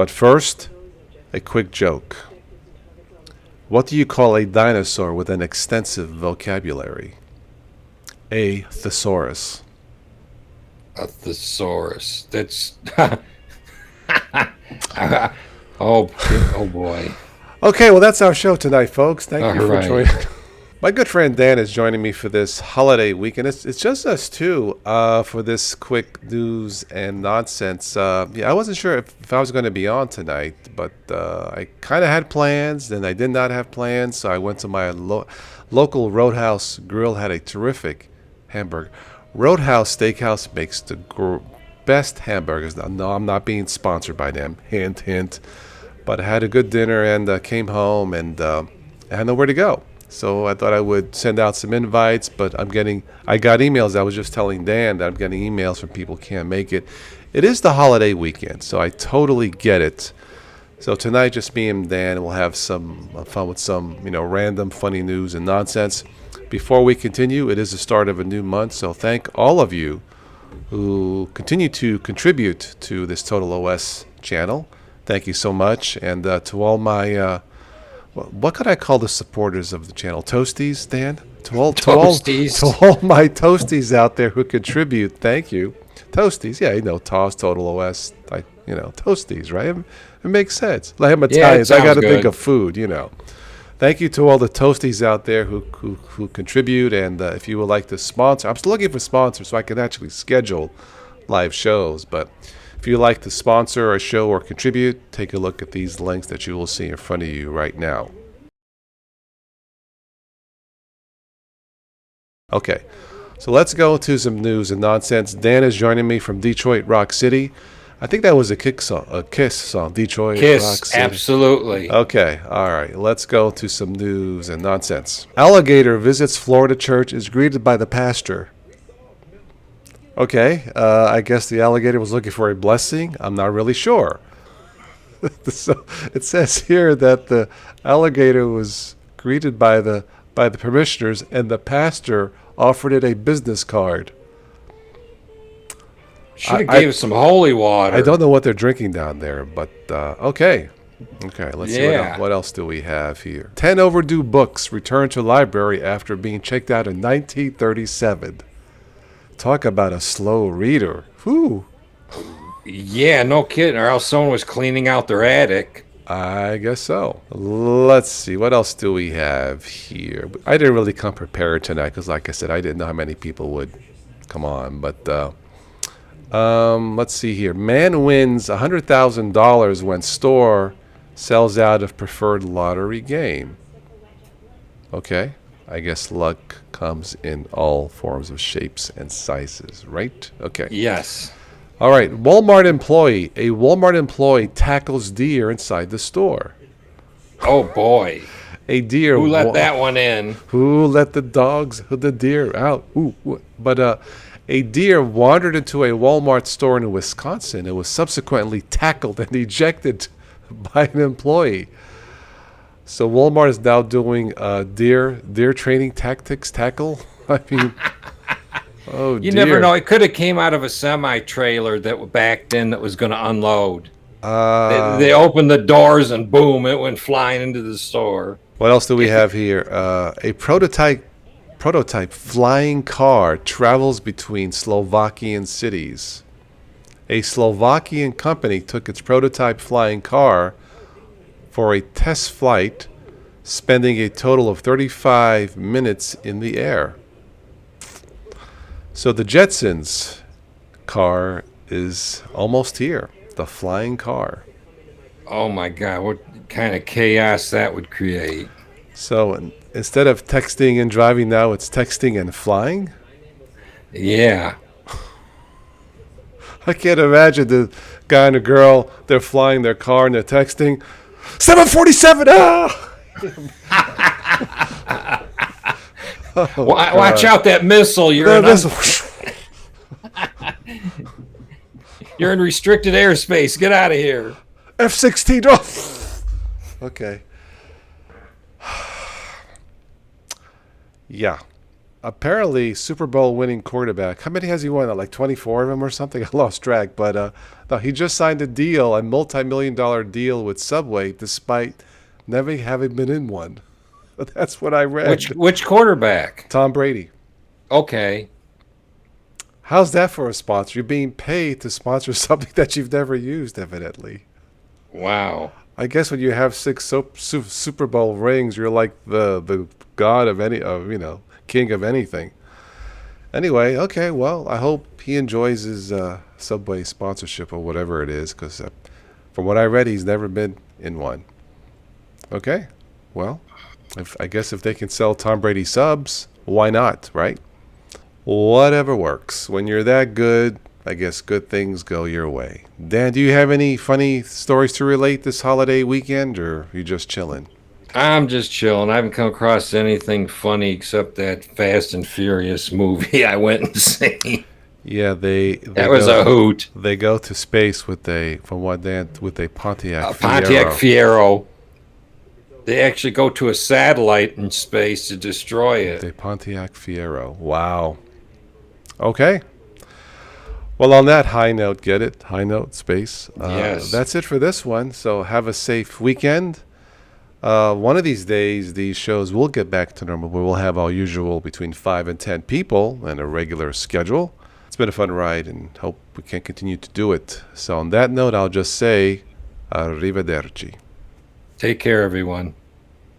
But first, a quick joke. What do you call a dinosaur with an extensive vocabulary? A thesaurus. A thesaurus. That's oh oh boy. Okay, well, that's our show tonight, folks. Thank All you for right. joining. My good friend Dan is joining me for this holiday weekend. It's just us two for this quick news and nonsense. Yeah, I wasn't sure if I was going to be on tonight, but I kind of had plans, then I did not have plans, so I went to my local Roadhouse Grill, had a terrific hamburger. Roadhouse Steakhouse makes the best hamburgers. Now, no, I'm not being sponsored by them. Hint, hint. But I had a good dinner and came home and I had nowhere to go. So I thought I would send out some invites, but I got emails. I was just telling Dan that I'm getting emails from people who can't make it. It is the holiday weekend, so I totally get it. So tonight, just me and Dan, we'll have some fun with some, random funny news and nonsense. Before we continue, it is the start of a new month, so thank all of you who continue to contribute to this Total OS channel. Thank you so much, and to all my what could I call the supporters of the channel? Toasties, Dan? Toasties. To all my toasties out there who contribute, thank you. Toasties, yeah, TOS, Total OS, toasties, right? It makes sense. Like I'm Yeah, it Italians, I got to sounds think good. of food. Thank you to all the toasties out there who contribute, and if you would like to sponsor, I'm still looking for sponsors so I can actually schedule live shows, but if you'd like to sponsor a show or contribute, take a look at these links that you will see in front of you right now. Okay, so let's go to some news and nonsense. Dan is joining me from Detroit Rock City. I think that was a Kiss song, Detroit Rock Kiss, City. absolutely. Okay, all right, let's go to some news and nonsense. Alligator visits Florida church, is greeted by the pastor. Okay, I guess the alligator was looking for a blessing. I'm not really sure. So it says here that the alligator was greeted by the parishioners, and the pastor offered it a business card. Should have I gave us some holy water. I don't know what they're drinking down there, but okay. Okay, let's see Yeah. what else do we have here. 10 overdue books returned to library after being checked out in 1937. Talk about a slow reader. Whew. Yeah, no kidding. Or else someone was cleaning out their attic. I guess so. Let's see. What else do we have here? I didn't really come prepared tonight because, like I said, I didn't know how many people would come on. But let's see here. Man wins $100,000 when store sells out of preferred lottery game. Okay. I guess luck comes in all forms of shapes and sizes, right? Okay. Yes. All right. Walmart employee. A Walmart employee tackles deer inside the store. Oh boy. A deer. Who let that one in? Who let the deer out? But a deer wandered into a Walmart store in Wisconsin and was subsequently tackled and ejected by an employee. So Walmart is now doing deer training tactics tackle. I mean, oh You dear. never know. It could have came out of a semi trailer that backed in that was going to unload. They opened the doors and boom, it went flying into the store. What else do we have here? A prototype flying car travels between Slovakian cities. A Slovakian company took its prototype flying car for a test flight, spending a total of 35 minutes in the air. So the Jetsons car is almost here, the flying car. Oh my God, what kind of chaos that would create. So instead of texting and driving now, it's texting and flying? Yeah. I can't imagine the guy and the girl, they're flying their car and they're texting, 747, ah! Watch out that missile. You're in restricted airspace. Get out of here. F-16, oh! Okay. Yeah. apparently Super Bowl winning quarterback. How many has he won? Like 24 of them or something? I lost track. But no, he just signed a multi-million-dollar deal with Subway, despite never having been in one. That's what I read. Which quarterback? Tom Brady. Okay. How's that for a sponsor? You're being paid to sponsor something that you've never used, evidently. Wow. I guess when you have six Super Bowl rings, you're like the god of king of anything. Anyway, okay, well, I hope he enjoys his Subway sponsorship or whatever it is, because from what I read, he's never been in one. Okay, well, I guess if they can sell Tom Brady subs, why not, right? Whatever works. When you're that good, I guess good things go your way. Dan, do you have any funny stories to relate this holiday weekend, or you just chilling? I'm just chilling. I haven't come across anything funny except that Fast and Furious movie I went and seen. Yeah, That was a hoot. they go to space with a Pontiac A Pontiac Fiero. Fiero. They actually go to a satellite in space to destroy With it. a Pontiac Fiero. Wow. Okay. Well, on that high note, get it? High note, space. Yes. That's it for this one. So have a safe weekend. One of these days, these shows will get back to normal, but we'll have our usual between 5 and 10 people and a regular schedule. It's been a fun ride and hope we can continue to do it. So on that note, I'll just say arrivederci. Take care, everyone.